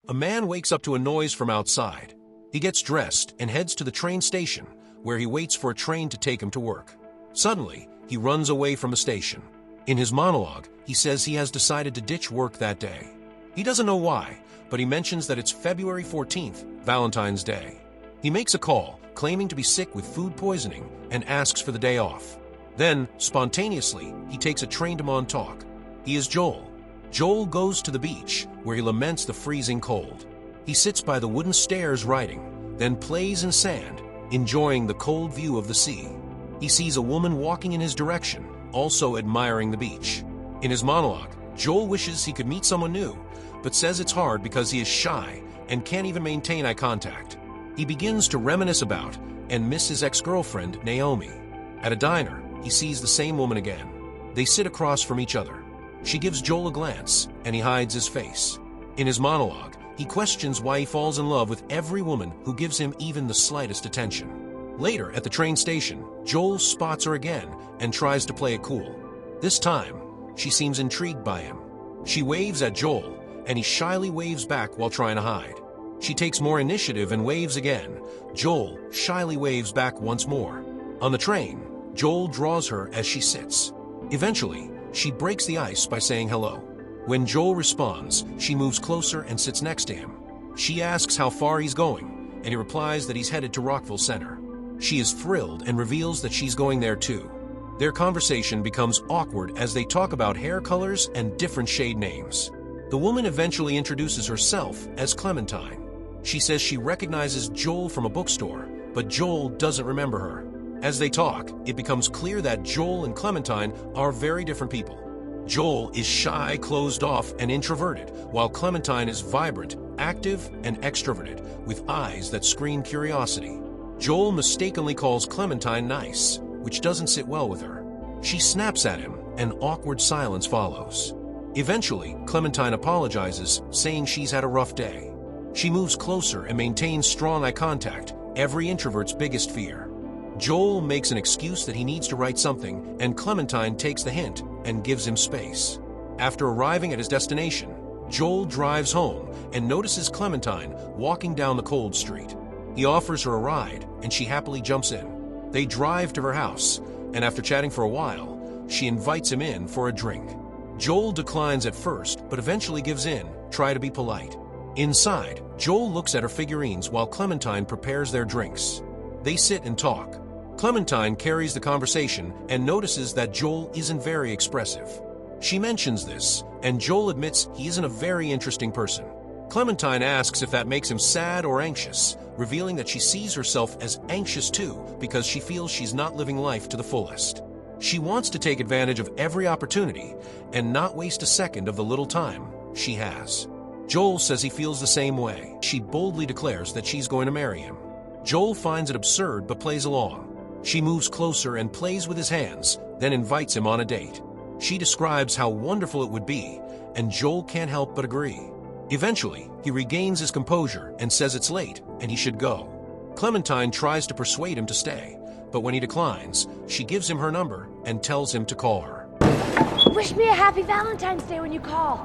A man wakes up to a noise from outside. He gets dressed and heads to the train station, where he waits for a train to take him to work. Suddenly, he runs away from the station. In his monologue, he says he has decided to ditch work that day. He doesn't know why, but he mentions that it's February 14th, Valentine's Day. He makes a call, claiming to be sick with food poisoning, and asks for the day off. Then, spontaneously, he takes a train to Montauk. He is Joel. Joel goes to the beach, where he laments the freezing cold. He sits by the wooden stairs writing, then plays in sand, enjoying the cold view of the sea. He sees a woman walking in his direction, also admiring the beach. In his monologue, Joel wishes he could meet someone new, but says it's hard because he is shy and can't even maintain eye contact. He begins to reminisce about and miss his ex-girlfriend, Naomi. At a diner, he sees the same woman again. They sit across from each other. She gives Joel a glance, and he hides his face. In his monologue, he questions why he falls in love with every woman who gives him even the slightest attention. Later, at the train station, Joel spots her again and tries to play it cool. This time, she seems intrigued by him. She waves at Joel, and he shyly waves back while trying to hide. She takes more initiative and waves again. Joel shyly waves back once more. On the train, Joel draws her as she sits. Eventually, she breaks the ice by saying hello. When Joel responds, she moves closer and sits next to him. She asks how far he's going, and he replies that he's headed to Rockville Center. She is thrilled and reveals that she's going there too. Their conversation becomes awkward as they talk about hair colors and different shade names. The woman eventually introduces herself as Clementine. She says she recognizes Joel from a bookstore, but Joel doesn't remember her. As they talk, it becomes clear that Joel and Clementine are very different people. Joel is shy, closed off, and introverted, while Clementine is vibrant, active, and extroverted, with eyes that scream curiosity. Joel mistakenly calls Clementine nice, which doesn't sit well with her. She snaps at him, and awkward silence follows. Eventually, Clementine apologizes, saying she's had a rough day. She moves closer and maintains strong eye contact, every introvert's biggest fear. Joel makes an excuse that he needs to write something, and Clementine takes the hint and gives him space. After arriving at his destination, Joel drives home and notices Clementine walking down the cold street. He offers her a ride, and she happily jumps in. They drive to her house, and after chatting for a while, she invites him in for a drink. Joel declines at first, but eventually gives in, try to be polite. Inside, Joel looks at her figurines while Clementine prepares their drinks. They sit and talk. Clementine carries the conversation and notices that Joel isn't very expressive. She mentions this, and Joel admits he isn't a very interesting person. Clementine asks if that makes him sad or anxious, revealing that she sees herself as anxious too because she feels she's not living life to the fullest. She wants to take advantage of every opportunity and not waste a second of the little time she has. Joel says he feels the same way. She boldly declares that she's going to marry him. Joel finds it absurd but plays along. She moves closer and plays with his hands, then invites him on a date. She describes how wonderful it would be, and Joel can't help but agree. Eventually, he regains his composure and says it's late and he should go. Clementine tries to persuade him to stay, but when he declines, she gives him her number and tells him to call her. Wish me a happy Valentine's Day when you call.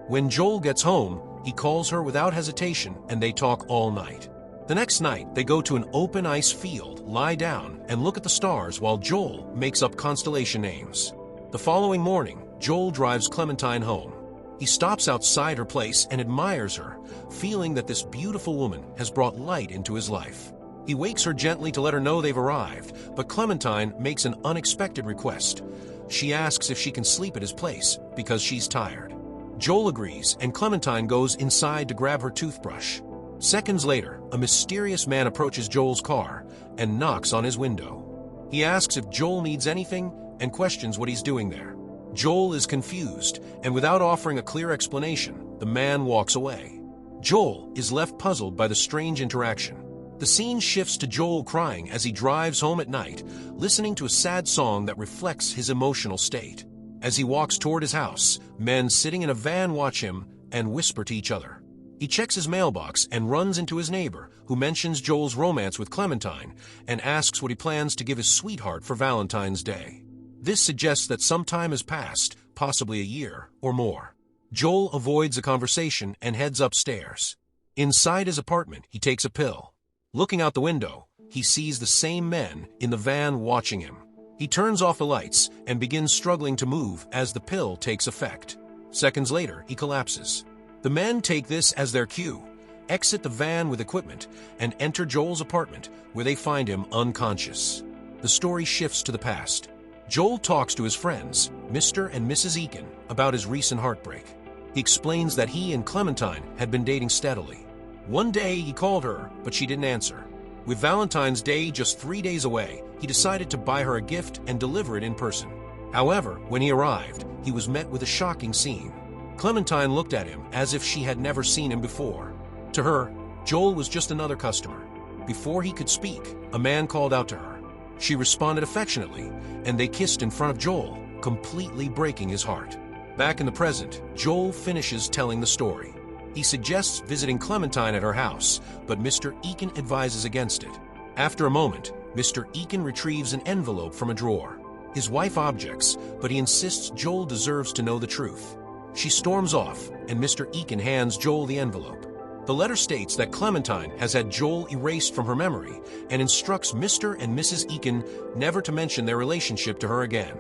When Joel gets home, he calls her without hesitation and they talk all night. The next night, they go to an open ice field, lie down, and look at the stars while Joel makes up constellation names. The following morning, Joel drives Clementine home. He stops outside her place and admires her, feeling that this beautiful woman has brought light into his life. He wakes her gently to let her know they've arrived, but Clementine makes an unexpected request. She asks if she can sleep at his place because she's tired. Joel agrees, and Clementine goes inside to grab her toothbrush. Seconds later, a mysterious man approaches Joel's car and knocks on his window. He asks if Joel needs anything and questions what he's doing there. Joel is confused, and without offering a clear explanation, the man walks away. Joel is left puzzled by the strange interaction. The scene shifts to Joel crying as he drives home at night, listening to a sad song that reflects his emotional state. As he walks toward his house, men sitting in a van watch him and whisper to each other. He checks his mailbox and runs into his neighbor, who mentions Joel's romance with Clementine and asks what he plans to give his sweetheart for Valentine's Day. This suggests that some time has passed, possibly a year or more. Joel avoids the conversation and heads upstairs. Inside his apartment, he takes a pill. Looking out the window, he sees the same men in the van watching him. He turns off the lights and begins struggling to move as the pill takes effect. Seconds later, he collapses. The men take this as their cue, exit the van with equipment, and enter Joel's apartment, where they find him unconscious. The story shifts to the past. Joel talks to his friends, Mr. and Mrs. Eakin, about his recent heartbreak. He explains that he and Clementine had been dating steadily. One day he called her, but she didn't answer. With Valentine's Day just 3 days away, he decided to buy her a gift and deliver it in person. However, when he arrived, he was met with a shocking scene. Clementine looked at him as if she had never seen him before. To her, Joel was just another customer. Before he could speak, a man called out to her. She responded affectionately, and they kissed in front of Joel, completely breaking his heart. Back in the present, Joel finishes telling the story. He suggests visiting Clementine at her house, but Mr. Eakin advises against it. After a moment, Mr. Eakin retrieves an envelope from a drawer. His wife objects, but he insists Joel deserves to know the truth. She storms off, and Mr. Eakin hands Joel the envelope. The letter states that Clementine has had Joel erased from her memory and instructs Mr. and Mrs. Eakin never to mention their relationship to her again.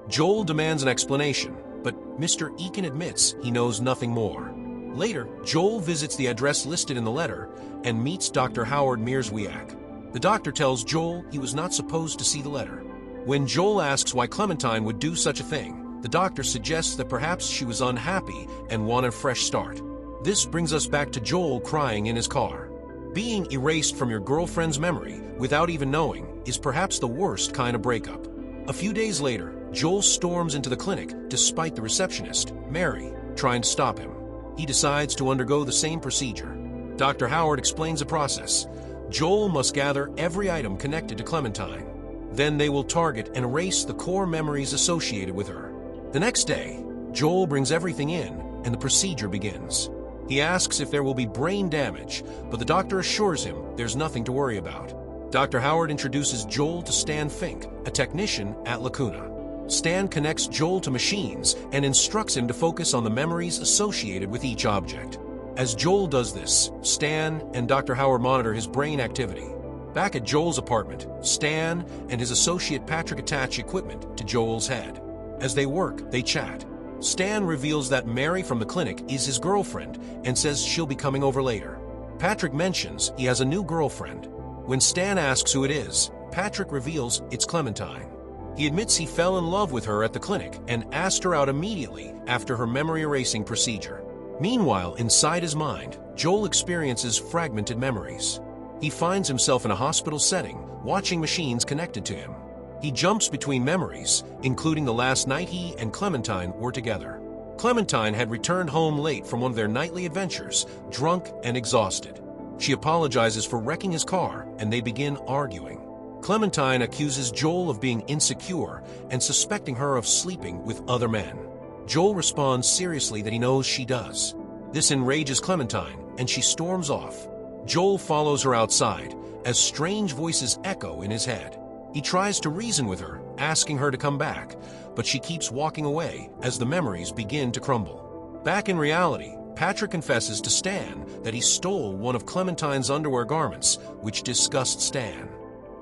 Joel demands an explanation, but Mr. Eakin admits he knows nothing more. Later, Joel visits the address listed in the letter and meets Dr. Howard Mierzwiak. The doctor tells Joel he was not supposed to see the letter. When Joel asks why Clementine would do such a thing, the doctor suggests that perhaps she was unhappy and wanted a fresh start. This brings us back to Joel crying in his car. Being erased from your girlfriend's memory without even knowing is perhaps the worst kind of breakup. A few days later, Joel storms into the clinic despite the receptionist, Mary, trying to stop him. He decides to undergo the same procedure. Dr. Howard explains the process. Joel must gather every item connected to Clementine. Then they will target and erase the core memories associated with her. The next day, Joel brings everything in and the procedure begins. He asks if there will be brain damage, but the doctor assures him there's nothing to worry about. Dr. Howard introduces Joel to Stan Fink, a technician at Lacuna. Stan connects Joel to machines and instructs him to focus on the memories associated with each object. As Joel does this, Stan and Dr. Howard monitor his brain activity. Back at Joel's apartment, Stan and his associate Patrick attach equipment to Joel's head. As they work, they chat. Stan reveals that Mary from the clinic is his girlfriend and says she'll be coming over later. Patrick mentions he has a new girlfriend. When Stan asks who it is, Patrick reveals it's Clementine. He admits he fell in love with her at the clinic and asked her out immediately after her memory erasing procedure. Meanwhile, inside his mind, Joel experiences fragmented memories. He finds himself in a hospital setting, watching machines connected to him. He jumps between memories, including the last night he and Clementine were together. Clementine had returned home late from one of their nightly adventures, drunk and exhausted. She apologizes for wrecking his car, and they begin arguing. Clementine accuses Joel of being insecure and suspecting her of sleeping with other men. Joel responds seriously that he knows she does. This enrages Clementine, and she storms off. Joel follows her outside, as strange voices echo in his head. He tries to reason with her, asking her to come back, but she keeps walking away as the memories begin to crumble. Back in reality, Patrick confesses to Stan that he stole one of Clementine's underwear garments, which disgusts Stan.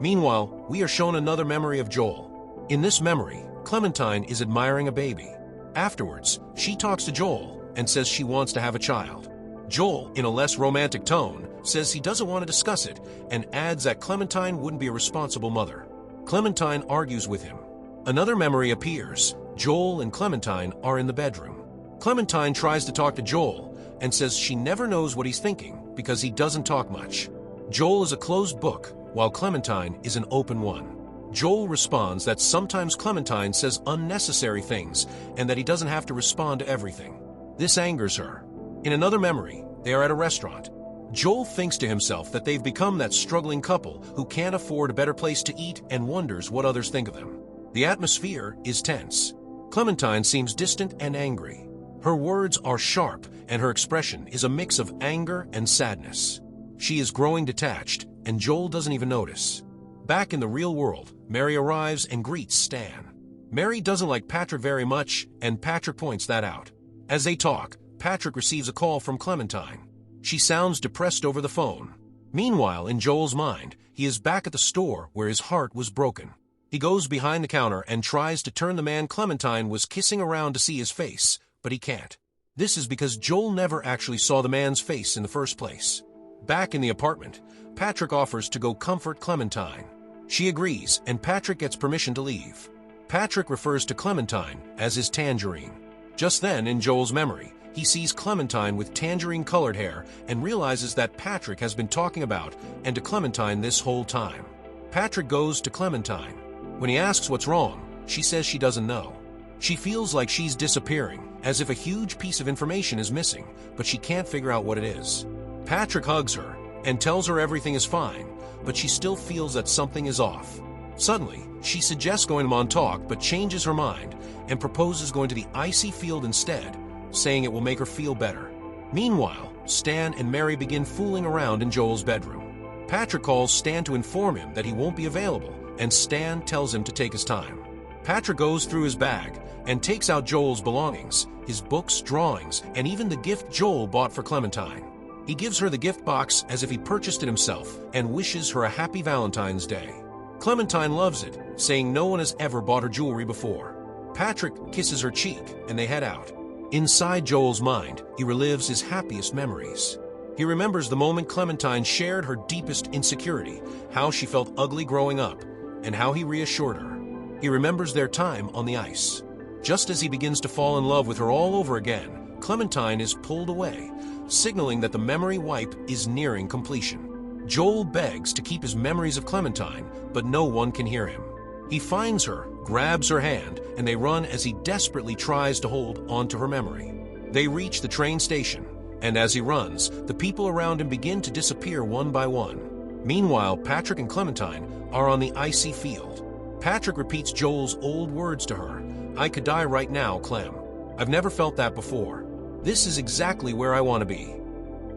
Meanwhile, we are shown another memory of Joel. In this memory, Clementine is admiring a baby. Afterwards, she talks to Joel and says she wants to have a child. Joel, in a less romantic tone, says he doesn't want to discuss it and adds that Clementine wouldn't be a responsible mother. Clementine argues with him. Another memory appears. Joel and Clementine are in the bedroom. Clementine tries to talk to Joel and says she never knows what he's thinking because he doesn't talk much. Joel is a closed book, while Clementine is an open one. Joel responds that sometimes Clementine says unnecessary things and that he doesn't have to respond to everything. This angers her. In another memory, they are at a restaurant. Joel thinks to himself that they've become that struggling couple who can't afford a better place to eat and wonders what others think of them. The atmosphere is tense. Clementine seems distant and angry. Her words are sharp, and her expression is a mix of anger and sadness. She is growing detached, and Joel doesn't even notice. Back in the real world, Mary arrives and greets Stan. Mary doesn't like Patrick very much, and Patrick points that out. As they talk, Patrick receives a call from Clementine. She sounds depressed over the phone. Meanwhile, in Joel's mind, he is back at the store where his heart was broken. He goes behind the counter and tries to turn the man Clementine was kissing around to see his face, but he can't. This is because Joel never actually saw the man's face in the first place. Back in the apartment, Patrick offers to go comfort Clementine. She agrees, and Patrick gets permission to leave. Patrick refers to Clementine as his tangerine. Just then, in Joel's memory, he sees Clementine with tangerine-colored hair and realizes that Patrick has been talking about and to Clementine this whole time. Patrick goes to Clementine. When he asks what's wrong, she says she doesn't know. She feels like she's disappearing, as if a huge piece of information is missing, but she can't figure out what it is. Patrick hugs her and tells her everything is fine, but she still feels that something is off. Suddenly, she suggests going to Montauk but changes her mind and proposes going to the icy field instead, saying it will make her feel better. Meanwhile, Stan and Mary begin fooling around in Joel's bedroom. Patrick calls Stan to inform him that he won't be available, and Stan tells him to take his time. Patrick goes through his bag and takes out Joel's belongings, his books, drawings, and even the gift Joel bought for Clementine. He gives her the gift box as if he purchased it himself and wishes her a happy Valentine's Day. Clementine loves it, saying no one has ever bought her jewelry before. Patrick kisses her cheek and they head out. Inside Joel's mind, he relives his happiest memories. He remembers the moment Clementine shared her deepest insecurity, how she felt ugly growing up, and how he reassured her. He remembers their time on the ice. Just as he begins to fall in love with her all over again, Clementine is pulled away, signaling that the memory wipe is nearing completion. Joel begs to keep his memories of Clementine, but no one can hear him. He finds her, grabs her hand, and they run as he desperately tries to hold onto her memory. They reach the train station, and as he runs, the people around him begin to disappear one by one. Meanwhile, Patrick and Clementine are on the icy field. Patrick repeats Joel's old words to her. "I could die right now, Clem. I've never felt that before. This is exactly where I want to be."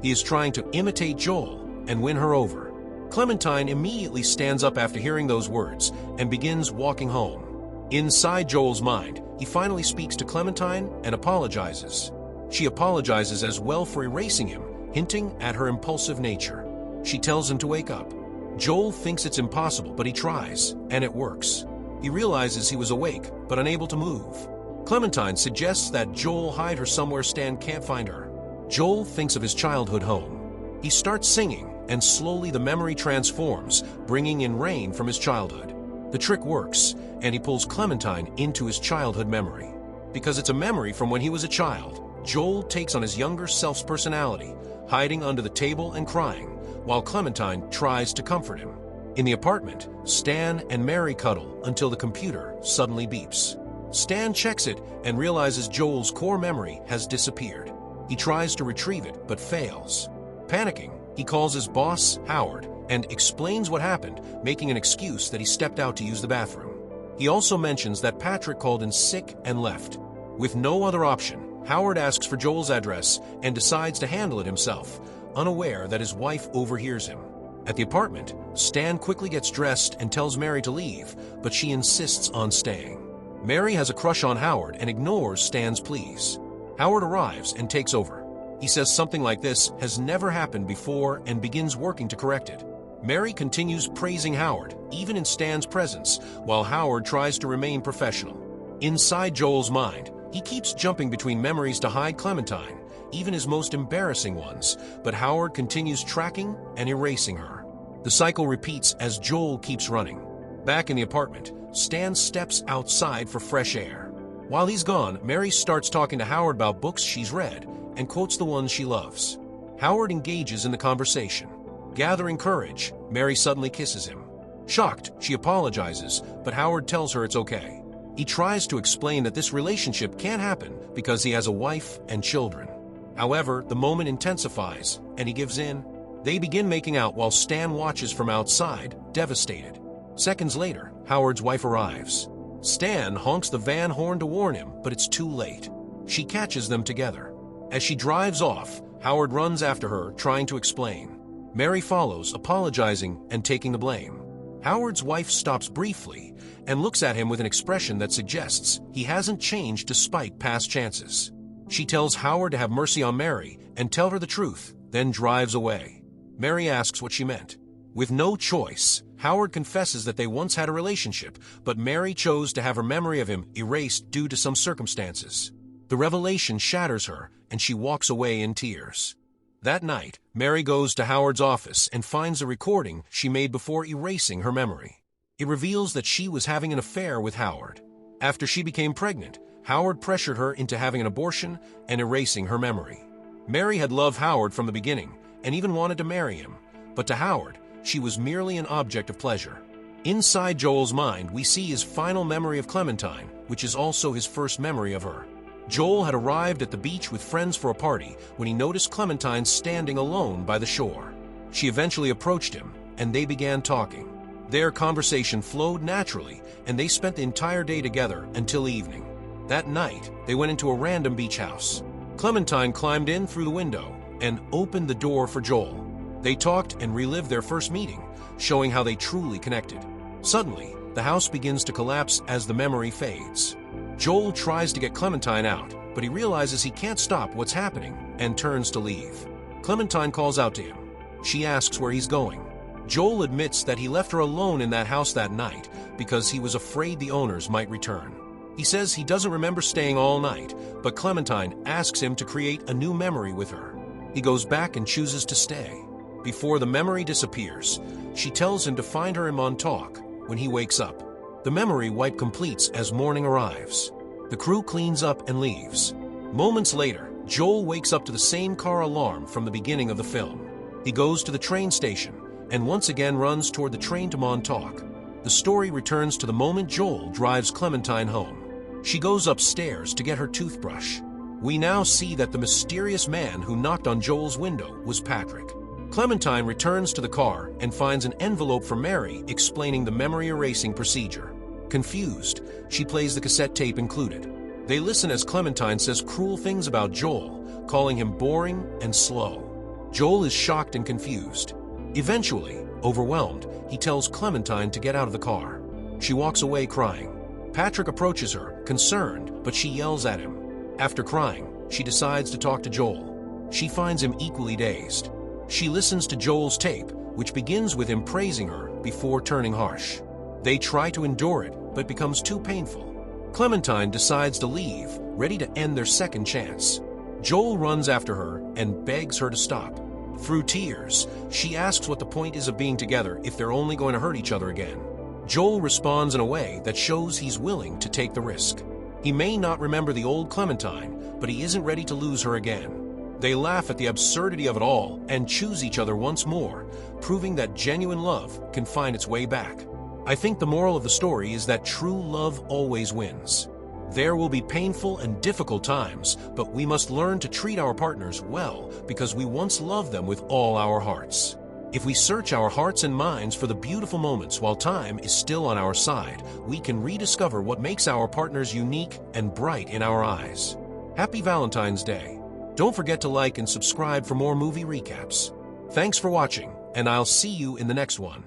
He is trying to imitate Joel and win her over. Clementine immediately stands up after hearing those words and begins walking home. Inside Joel's mind, he finally speaks to Clementine and apologizes. She apologizes as well for erasing him, hinting at her impulsive nature. She tells him to wake up. Joel thinks it's impossible, but he tries, and it works. He realizes he was awake, but unable to move. Clementine suggests that Joel hide her somewhere Stan can't find her. Joel thinks of his childhood home. He starts singing, and slowly the memory transforms, bringing in rain from his childhood. The trick works, and he pulls Clementine into his childhood memory. Because it's a memory from when he was a child, Joel takes on his younger self's personality, hiding under the table and crying, while Clementine tries to comfort him. In the apartment, Stan and Mary cuddle until the computer suddenly beeps. Stan checks it and realizes Joel's core memory has disappeared. He tries to retrieve it, but fails. Panicking, he calls his boss, Howard, and explains what happened, making an excuse that he stepped out to use the bathroom. He also mentions that Patrick called in sick and left. With no other option, Howard asks for Joel's address and decides to handle it himself, unaware that his wife overhears him. At the apartment, Stan quickly gets dressed and tells Mary to leave, but she insists on staying. Mary has a crush on Howard and ignores Stan's pleas. Howard arrives and takes over. He says something like this has never happened before and begins working to correct it. Mary continues praising Howard, even in Stan's presence, while Howard tries to remain professional. Inside Joel's mind, he keeps jumping between memories to hide Clementine, even his most embarrassing ones, but Howard continues tracking and erasing her. The cycle repeats as Joel keeps running. Back in the apartment, Stan steps outside for fresh air. While he's gone, Mary starts talking to Howard about books she's read and quotes the ones she loves. Howard engages in the conversation. Gathering courage, Mary suddenly kisses him. Shocked, she apologizes, but Howard tells her it's okay. He tries to explain that this relationship can't happen because he has a wife and children. However, the moment intensifies, and he gives in. They begin making out while Stan watches from outside, devastated. Seconds later, Howard's wife arrives. Stan honks the van horn to warn him, but it's too late. She catches them together. As she drives off, Howard runs after her, trying to explain. Mary follows, apologizing and taking the blame. Howard's wife stops briefly and looks at him with an expression that suggests he hasn't changed despite past chances. She tells Howard to have mercy on Mary and tell her the truth, then drives away. Mary asks what she meant. With no choice, Howard confesses that they once had a relationship, but Mary chose to have her memory of him erased due to some circumstances. The revelation shatters her, and she walks away in tears. That night, Mary goes to Howard's office and finds a recording she made before erasing her memory. It reveals that she was having an affair with Howard. After she became pregnant, Howard pressured her into having an abortion and erasing her memory. Mary had loved Howard from the beginning and even wanted to marry him, but to Howard, she was merely an object of pleasure. Inside Joel's mind, we see his final memory of Clementine, which is also his first memory of her. Joel had arrived at the beach with friends for a party when he noticed Clementine standing alone by the shore. She eventually approached him, and they began talking. Their conversation flowed naturally, and they spent the entire day together until evening. That night, they went into a random beach house. Clementine climbed in through the window and opened the door for Joel. They talked and relived their first meeting, showing how they truly connected. Suddenly, the house begins to collapse as the memory fades. Joel tries to get Clementine out, but he realizes he can't stop what's happening and turns to leave. Clementine calls out to him. She asks where he's going. Joel admits that he left her alone in that house that night because he was afraid the owners might return. He says he doesn't remember staying all night, but Clementine asks him to create a new memory with her. He goes back and chooses to stay. Before the memory disappears, she tells him to find her in Montauk when he wakes up. The memory wipe completes as morning arrives. The crew cleans up and leaves. Moments later, Joel wakes up to the same car alarm from the beginning of the film. He goes to the train station and once again runs toward the train to Montauk. The story returns to the moment Joel drives Clementine home. She goes upstairs to get her toothbrush. We now see that the mysterious man who knocked on Joel's window was Patrick. Clementine returns to the car and finds an envelope from Mary explaining the memory erasing procedure. Confused, she plays the cassette tape included. They listen as Clementine says cruel things about Joel, calling him boring and slow. Joel is shocked and confused. Eventually, overwhelmed, he tells Clementine to get out of the car. She walks away crying. Patrick approaches her, concerned, but she yells at him. After crying, she decides to talk to Joel. She finds him equally dazed. She listens to Joel's tape, which begins with him praising her before turning harsh. They try to endure it, but becomes too painful. Clementine decides to leave, ready to end their second chance. Joel runs after her and begs her to stop. Through tears, she asks what the point is of being together if they're only going to hurt each other again. Joel responds in a way that shows he's willing to take the risk. He may not remember the old Clementine, but he isn't ready to lose her again. They laugh at the absurdity of it all and choose each other once more, proving that genuine love can find its way back. I think the moral of the story is that true love always wins. There will be painful and difficult times, but we must learn to treat our partners well because we once loved them with all our hearts. If we search our hearts and minds for the beautiful moments while time is still on our side, we can rediscover what makes our partners unique and bright in our eyes. Happy Valentine's Day! Don't forget to like and subscribe for more movie recaps. Thanks for watching, and I'll see you in the next one.